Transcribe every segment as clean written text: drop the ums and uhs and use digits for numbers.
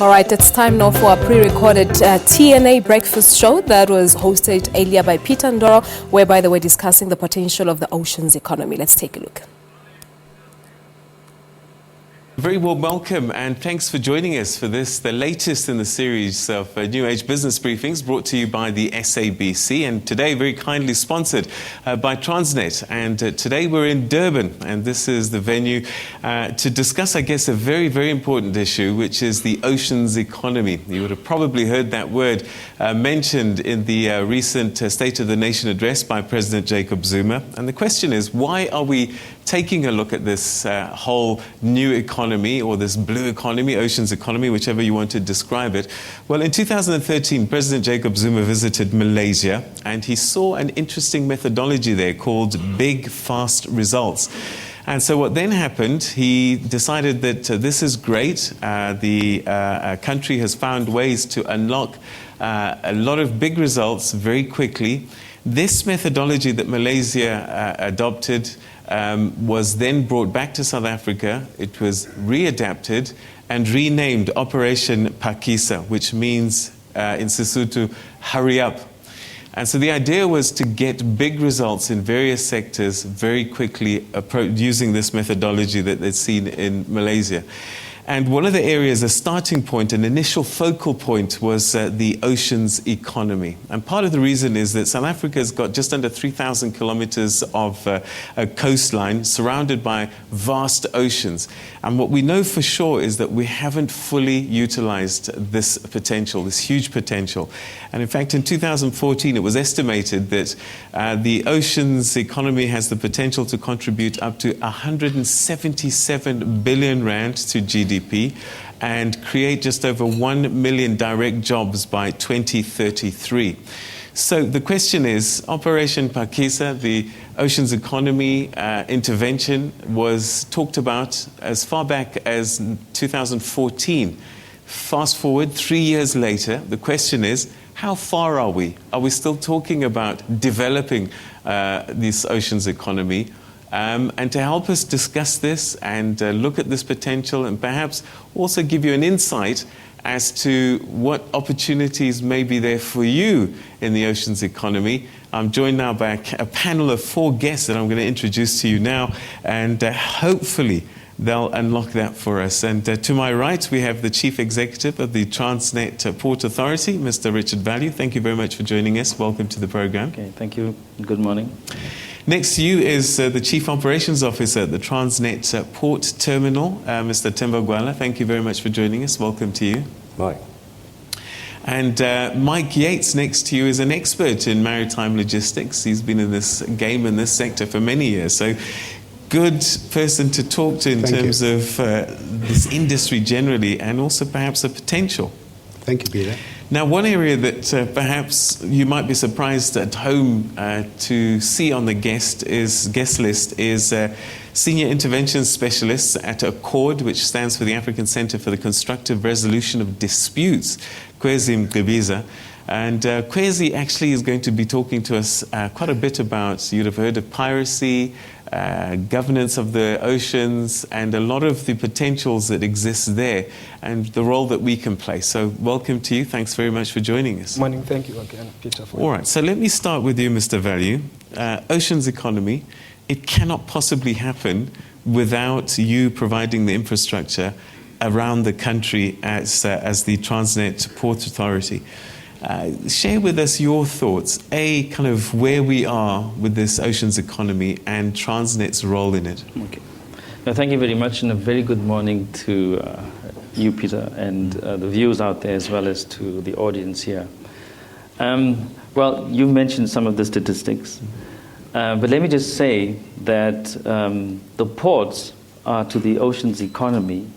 All right, it's time now for our pre-recorded TNA breakfast show that was hosted earlier by Peter Ndoro, whereby they were discussing the potential of the oceans economy. Let's take a look. Very warm welcome and thanks for joining us for this, the latest in the series of New Age Business Briefings brought to you by the SABC, and today very kindly sponsored by Transnet. And today we're in Durban, and this is the venue to discuss, I guess, a very, very important issue, which is the oceans economy. You would have probably heard that word mentioned in the recent State of the Nation address by President Jacob Zuma. And the question is, why are we taking a look at this whole new economy, or this blue economy, oceans economy, whichever you want to describe it? Well, in 2013, President Jacob Zuma visited Malaysia, and he saw an interesting methodology there called Big Fast Results. And so what then happened, he decided that this is great. The country has found ways to unlock a lot of big results very quickly. This methodology that Malaysia adopted was then brought back to South Africa. It was readapted and renamed Operation Phakisa, which means in Sesotho, hurry up. And so the idea was to get big results in various sectors very quickly using this methodology that they'd seen in Malaysia. And one of the areas, a starting point, an initial focal point, was the oceans economy. And part of the reason is that South Africa's got just under 3,000 kilometers of a coastline surrounded by vast oceans. And what we know for sure is that we haven't fully utilized this potential, this huge potential. And in fact, in 2014, it was estimated that the oceans economy has the potential to contribute up to 177 billion rand to GDP and create just over 1 million direct jobs by 2033. So the question is, Operation Phakisa, the oceans economy intervention, was talked about as far back as 2014. Fast forward 3 years later, the question is, how far are we? Are we still talking about developing this oceans economy? And to help us discuss this and look at this potential, and perhaps also give you an insight as to what opportunities may be there for you in the oceans economy, I'm joined now by a panel of 4 guests that I'm going to introduce to you now, and hopefully they'll unlock that for us. And to my right, we have the Chief Executive of the Transnet Port Authority, Mr. Richard Value. Thank you very much for joining us. Welcome to the program. Okay, thank you. Good morning. Next to you is the Chief Operations Officer at the Transnet Port Terminal, Mr. Temba Gwala. Thank you very much for joining us. Welcome to you. Bye. And Mike Yates, next to you, is an expert in maritime logistics. He's been in this game, in this sector for many years. So good person to talk to in terms of this industry generally, and also perhaps the potential. Thank you, Peter. Now, one area that perhaps you might be surprised at home to see on the guest list is Senior Intervention Specialists at ACCORD, which stands for the African Centre for the Constructive Resolution of Disputes, Kwezi Mgqibiza. And Kwezi actually is going to be talking to us quite a bit about, you'd have heard of piracy, governance of the oceans, and a lot of the potentials that exist there, and the role that we can play. So welcome to you. Thanks very much for joining us. Morning. Thank you again, Peter. All right. So let me start with you, Mr. Value. Oceans economy, it cannot possibly happen without you providing the infrastructure around the country as the Transnet Port Authority. Share with us your thoughts, kind of where we are with this oceans economy and Transnet's role in it. Okay. Well, thank you very much, and a very good morning to you, Peter, and the viewers out there, as well as to the audience here. Well, you've mentioned some of the statistics, but let me just say that the ports are to the oceans economy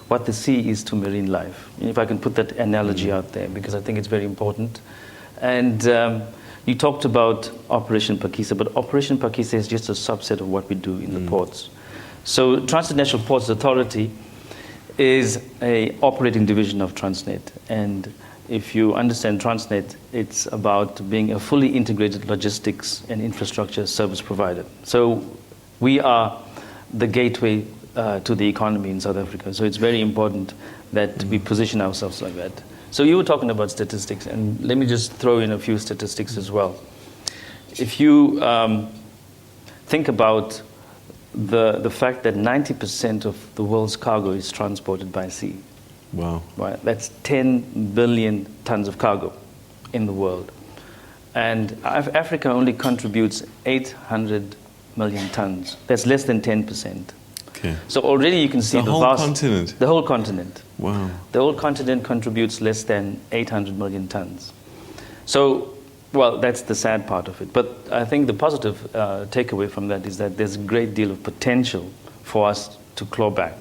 what the sea is to marine life. If I can put that analogy out there, because I think it's very important. And you talked about Operation Phakisa, but Operation Phakisa is just a subset of what we do in the ports. So Transnational Ports Authority is an operating division of Transnet. And if you understand Transnet, it's about being a fully integrated logistics and infrastructure service provider. So we are the gateway to the economy in South Africa. So it's very important that we position ourselves like that. So you were talking about statistics, and let me just throw in a few statistics as well. If you think about the fact that 90% of the world's cargo is transported by sea. Wow. Right? That's 10 billion tons of cargo in the world. And Africa only contributes 800 million tons. That's less than 10%. Okay. So already you can see the whole continent. The whole continent. Wow. The whole continent contributes less than 800 million tons. So, well, that's the sad part of it. But I think the positive takeaway from that is that there's a great deal of potential for us to claw back.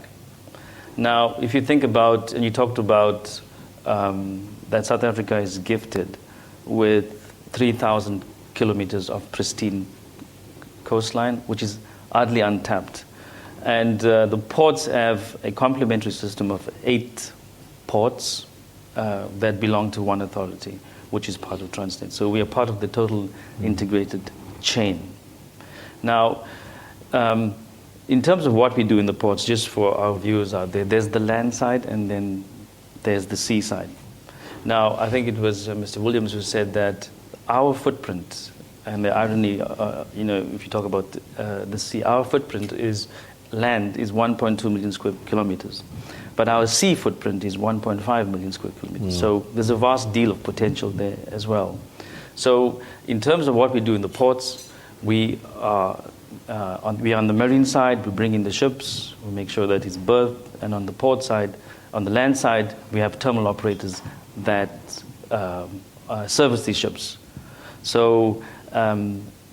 Now, if you think about, and you talked about that South Africa is gifted with 3,000 kilometers of pristine coastline, which is hardly untapped. And the ports have a complementary system of 8 ports that belong to one authority, which is part of Transnet. So we are part of the total integrated chain. Now, in terms of what we do in the ports, just for our viewers out there, there's the land side and then there's the sea side. Now, I think it was Mr. Williams who said that our footprint, and the irony, if you talk about the sea, our footprint is land is 1.2 million square kilometers, but our sea footprint is 1.5 million square kilometers. So there's a vast deal of potential there as well. So in terms of what we do in the ports, we are on the marine side, we bring in the ships, we make sure that it's berthed, and on the port side, on the land side, we have terminal operators that service these ships. So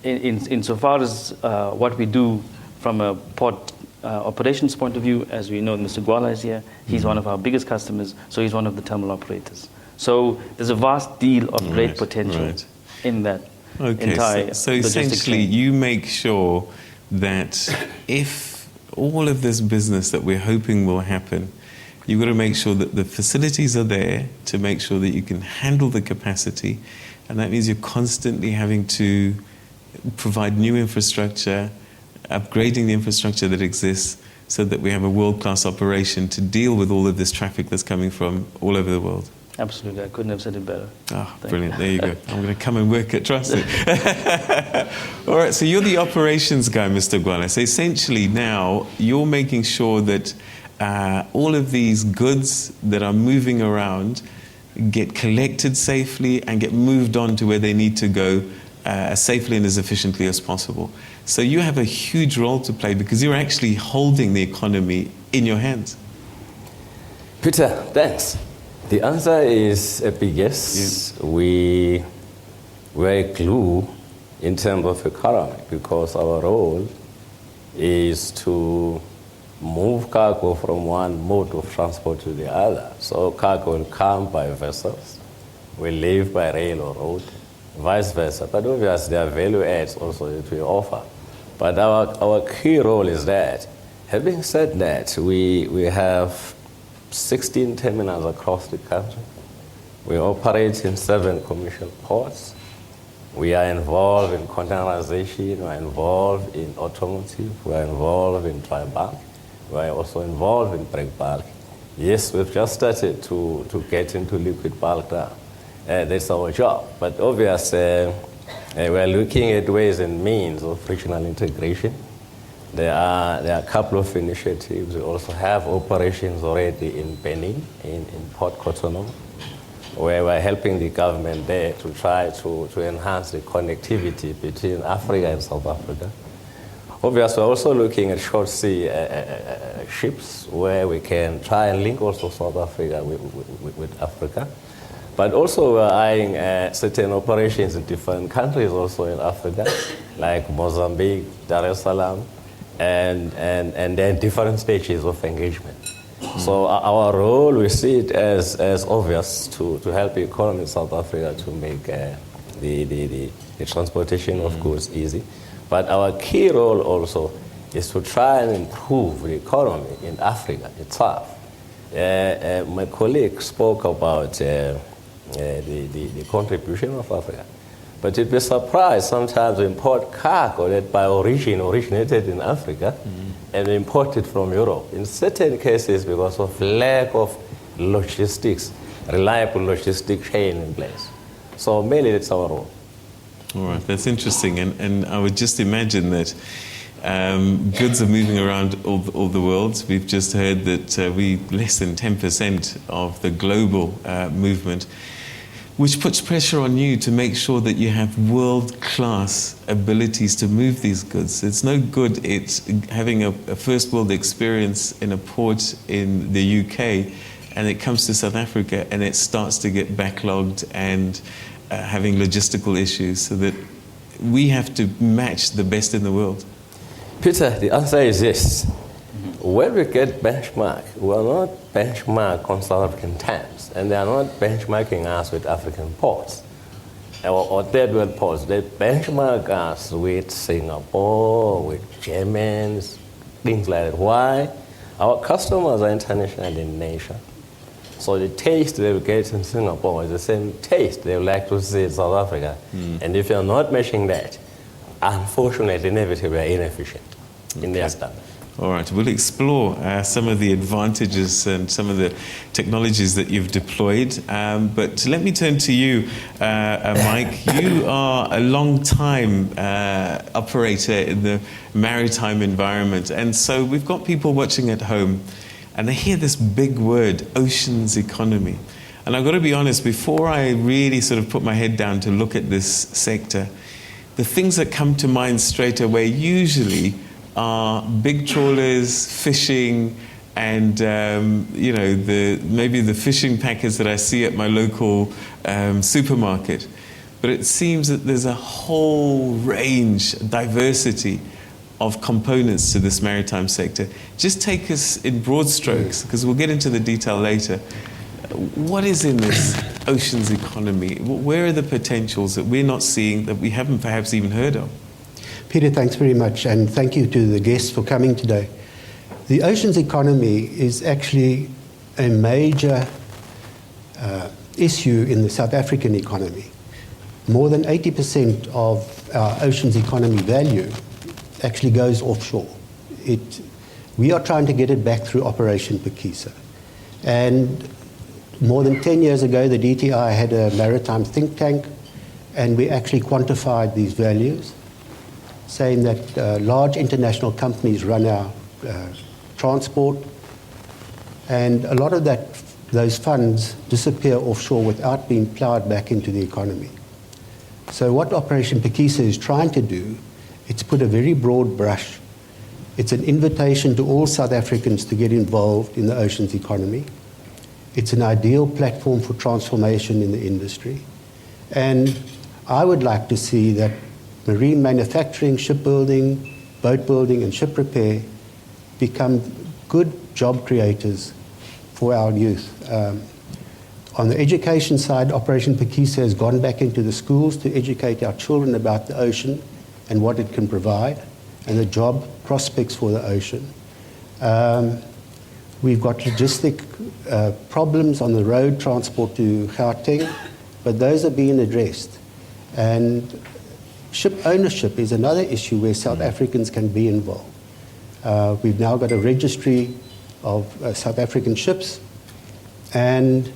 insofar as what we do from a port operations point of view, as we know, Mr. Gwala is here. He's one of our biggest customers, so he's one of the terminal operators. So there's a vast deal of great potential in that entire so essentially, chain. you make sure that if all of this business that we're hoping will happen, you've got to make sure that the facilities are there to make sure that you can handle the capacity, and that means you're constantly having to provide new infrastructure, upgrading the infrastructure that exists so that we have a world-class operation to deal with all of this traffic that's coming from all over the world. Absolutely, I couldn't have said it better. Oh, brilliant, there you go. I'm going to come and work at Trusted. All right, so you're the operations guy, Mr. Gwala. So essentially now you're making sure that all of these goods that are moving around get collected safely and get moved on to where they need to go as safely and as efficiently as possible. So you have a huge role to play because you're actually holding the economy in your hands. Peter, thanks. The answer is a big yes. Yeah. We're a glue in terms of economy because our role is to move cargo from one mode of transport to the other. So cargo will come by vessels, will leave by rail or road, vice versa. But obviously there are value adds also that we offer. But our key role is that. Having said that, we have 16 terminals across the country. We operate in 7 commercial ports. We are involved in containerization, we are involved in automotive, we are involved in dry bulk, we are also involved in break bulk. Yes, we've just started to get into liquid bulk now. That's our job. But obviously, we are looking at ways and means of regional integration. There are a couple of initiatives. We also have operations already in Benin, in Port Cotonou, where we're helping the government there to try to enhance the connectivity between Africa and South Africa. Obviously, we're also looking at short sea ships where we can try and link also South Africa with Africa. But also we're eyeing certain operations in different countries also in Africa, like Mozambique, Dar es Salaam, and then different stages of engagement. So our role, we see it as obvious to help the economy in South Africa to make the transportation of goods easy. But our key role also is to try and improve the economy in Africa itself. My colleague spoke about the contribution of Africa. But you'd be surprised sometimes we import cargo that by origin originated in Africa and imported from Europe. In certain cases, because of lack of logistics, reliable logistic chain in place. So mainly that's our role. All right, that's interesting. And I would just imagine that goods are moving around all the world. We've just heard that we less than 10% of the global movement, which puts pressure on you to make sure that you have world-class abilities to move these goods. It's no good it's having a first world experience in a port in the UK and it comes to South Africa and it starts to get backlogged and having logistical issues, so that we have to match the best in the world. Peter, the answer is yes. When we get benchmark, we're not benchmark on South African times, and they are not benchmarking us with African ports or third world ports. They benchmark us with Singapore, with Germans, things like that. Why? Our customers are international in nature. So the taste they will get in Singapore is the same taste they would like to see in South Africa. And if you're not matching that, unfortunately, inevitably, we are inefficient in their standards. All right, we'll explore some of the advantages and some of the technologies that you've deployed. But let me turn to you, Mike. You are a long-time operator in the maritime environment. And so we've got people watching at home, and they hear this big word, oceans economy. And I've got to be honest, before I really sort of put my head down to look at this sector, the things that come to mind straight away usually are big trawlers, fishing, and maybe the fishing packets that I see at my local supermarket. But it seems that there's a whole range, diversity of components to this maritime sector. Just take us in broad strokes, because we'll get into the detail later. What is in this oceans economy? Where are the potentials that we're not seeing, that we haven't perhaps even heard of? Peter, thanks very much, and thank you to the guests for coming today. The oceans economy is actually a major issue in the South African economy. More than 80% of our oceans economy value actually goes offshore. We are trying to get it back through Operation Pekisa. And more than 10 years ago, the DTI had a maritime think tank, and we actually quantified these values, saying that large international companies run our transport, and a lot of those funds disappear offshore without being plowed back into the economy. So what Operation Pekisa is trying to do, it's put a very broad brush. It's an invitation to all South Africans to get involved in the oceans economy. It's an ideal platform for transformation in the industry. And I would like to see that marine manufacturing, shipbuilding, boat building, and ship repair become good job creators for our youth. On the education side, Operation Pekisa has gone back into the schools to educate our children about the ocean and what it can provide, and the job prospects for the ocean. We've got logistic problems on the road transport to Gauteng, but those are being addressed. And ship ownership is another issue where South Africans can be involved. We've now got a registry of South African ships, and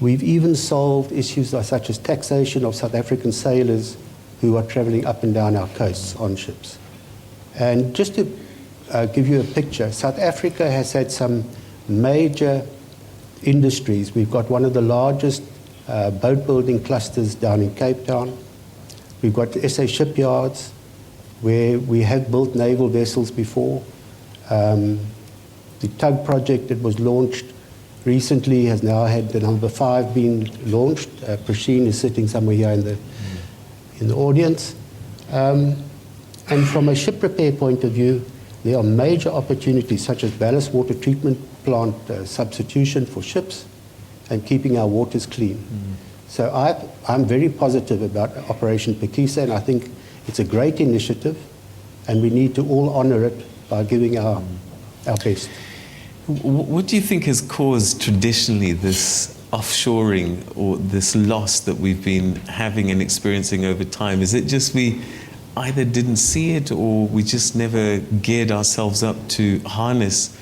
we've even solved issues such as taxation of South African sailors who are traveling up and down our coasts on ships. And just to give you a picture, South Africa has had some major industries. We've got one of the largest boat building clusters down in Cape Town. We've got SA shipyards where we have built naval vessels before. The tug project that was launched recently has now had the number 5 being launched. Prasheen is sitting somewhere here in the audience. And from a ship repair point of view, there are major opportunities such as ballast water treatment plant substitution for ships and keeping our waters clean. So I'm very positive about Operation Pekisa, and I think it's a great initiative, and we need to all honor it by giving our best. What do you think has caused traditionally this offshoring or this loss that we've been having and experiencing over time? Is it just we either didn't see it, or we just never geared ourselves up to harness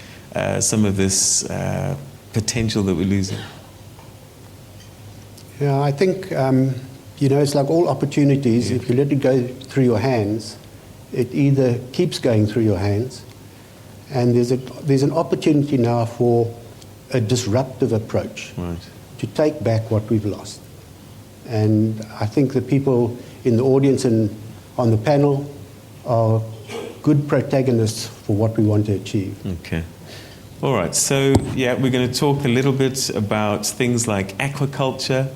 some of this potential that we're losing? Yeah, I think, it's like all opportunities. If you let it go through your hands, it either keeps going through your hands, and there's an opportunity now for a disruptive approach to take back what we've lost. And I think the people in the audience and on the panel are good protagonists for what we want to achieve. Okay. All right. So, we're going to talk a little bit about things like aquaculture,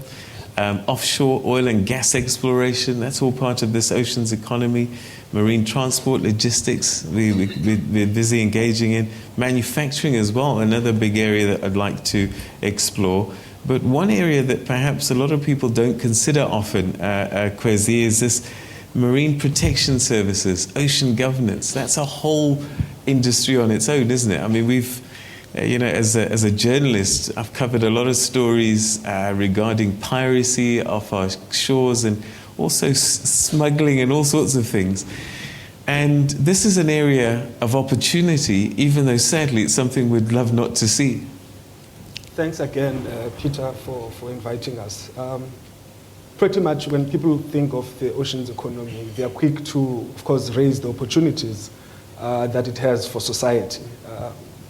offshore oil and gas exploration. That's all part of this oceans economy. Marine transport, logistics, we're busy engaging in. Manufacturing as well, another big area that I'd like to explore. But one area that perhaps a lot of people don't consider often, Kwesi, is this marine protection services, ocean governance. That's a whole industry on its own, isn't it? I mean, we've, as a journalist, I've covered a lot of stories regarding piracy off our shores and also smuggling and all sorts of things. And this is an area of opportunity, even though sadly it's something we'd love not to see. Thanks again, Peter, for inviting us. Pretty much when people think of the oceans economy, they are quick to, of course, raise the opportunities that it has for society.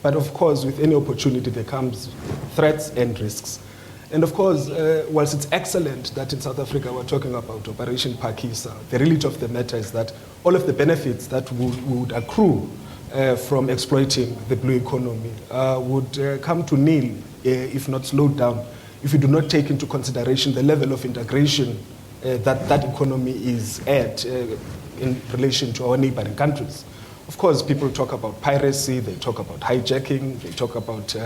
But of course, with any opportunity, there comes threats and risks. And of course, whilst it's excellent that in South Africa we're talking about Operation Phakisa, the reality of the matter is that all of the benefits that would accrue from exploiting the blue economy would come to nil if not slowed down, if we do not take into consideration the level of integration that economy is at in relation to our neighboring countries. Of course, people talk about piracy, they talk about hijacking, they talk about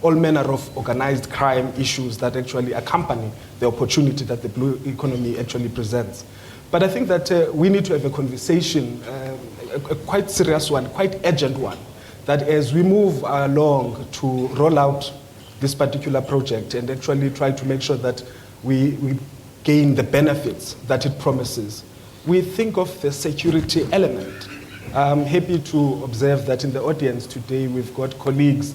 all manner of organized crime issues that actually accompany the opportunity that the blue economy actually presents. But I think that we need to have a conversation, a quite serious one, quite urgent one, that as we move along to roll out this particular project and actually try to make sure that we gain the benefits that it promises, we think of the security element. I'm happy to observe that in the audience today we've got colleagues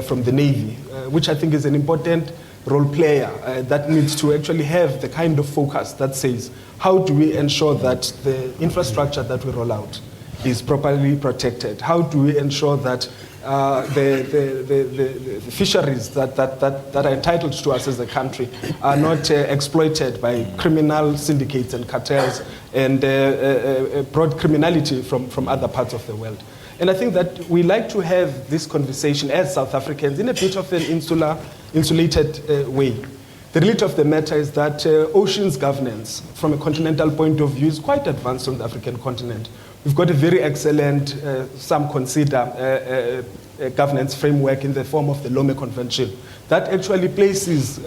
from the Navy, which I think is an important role player that needs to actually have the kind of focus that says, how do we ensure that the infrastructure that we roll out is properly protected? How do we ensure that the fisheries that are entitled to us as a country are not exploited by criminal syndicates and cartels and broad criminality from other parts of the world? And I think that we like to have this conversation as South Africans in a bit of an insulated way. The reality of the matter is that oceans governance, from a continental point of view, is quite advanced on the African continent. We've got a very excellent, some consider, governance framework in the form of the Lome Convention that actually places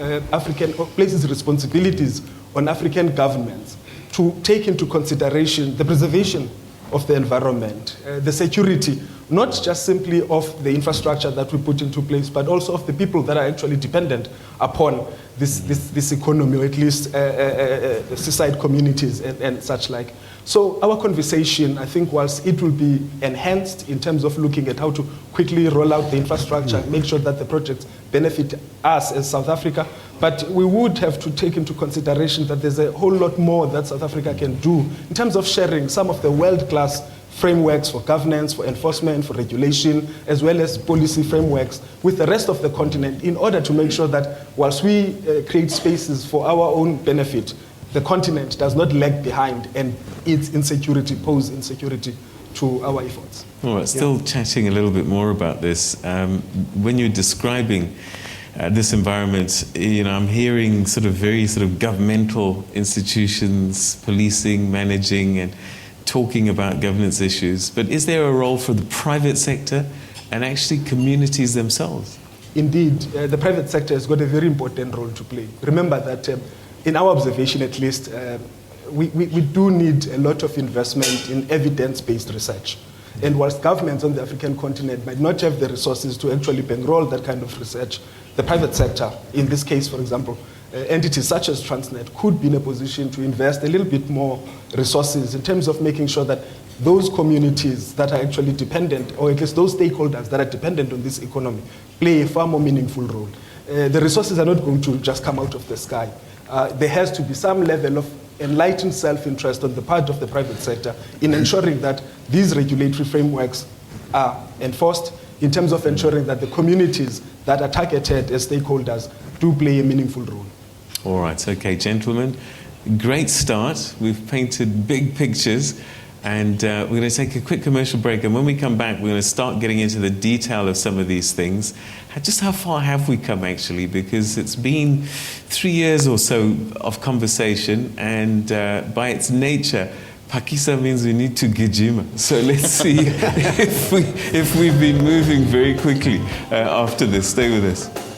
responsibilities on African governments to take into consideration the preservation of the environment, the security, not just simply of the infrastructure that we put into place, but also of the people that are actually dependent upon this economy, or at least seaside communities and such like. So our conversation, I think, whilst it will be enhanced in terms of looking at how to quickly roll out the infrastructure, make sure that the projects benefit us as South Africa, but we would have to take into consideration that there's a whole lot more that South Africa can do in terms of sharing some of the world-class frameworks for governance, for enforcement, for regulation, as well as policy frameworks with the rest of the continent in order to make sure that whilst we create spaces for our own benefit, the continent does not lag behind and its insecurity pose insecurity to our efforts. All right, still chatting a little bit more about this. When you're describing this environment, I'm hearing very governmental institutions, policing, managing, and talking about governance issues. But is there a role for the private sector and actually communities themselves? Indeed, the private sector has got a very important role to play. Remember that in our observation at least, we do need a lot of investment in evidence-based research. And whilst governments on the African continent might not have the resources to actually bankroll that kind of research, the private sector, in this case, for example, entities such as Transnet could be in a position to invest a little bit more resources in terms of making sure that those communities that are actually dependent, or at least those stakeholders that are dependent on this economy, play a far more meaningful role. The resources are not going to just come out of the sky. There has to be some level of enlightened self-interest on the part of the private sector in ensuring that these regulatory frameworks are enforced, in terms of ensuring that the communities that are targeted as stakeholders do play a meaningful role. All right, okay, gentlemen, great start. We've painted big pictures, and we're going to take a quick commercial break, and when we come back, we're going to start getting into the detail of some of these things. Just how far have we come, actually? Because it's been 3 years or so of conversation, and by its nature, Pakisa means we need to gijima. So let's see if we've been moving very quickly after this. Stay with us.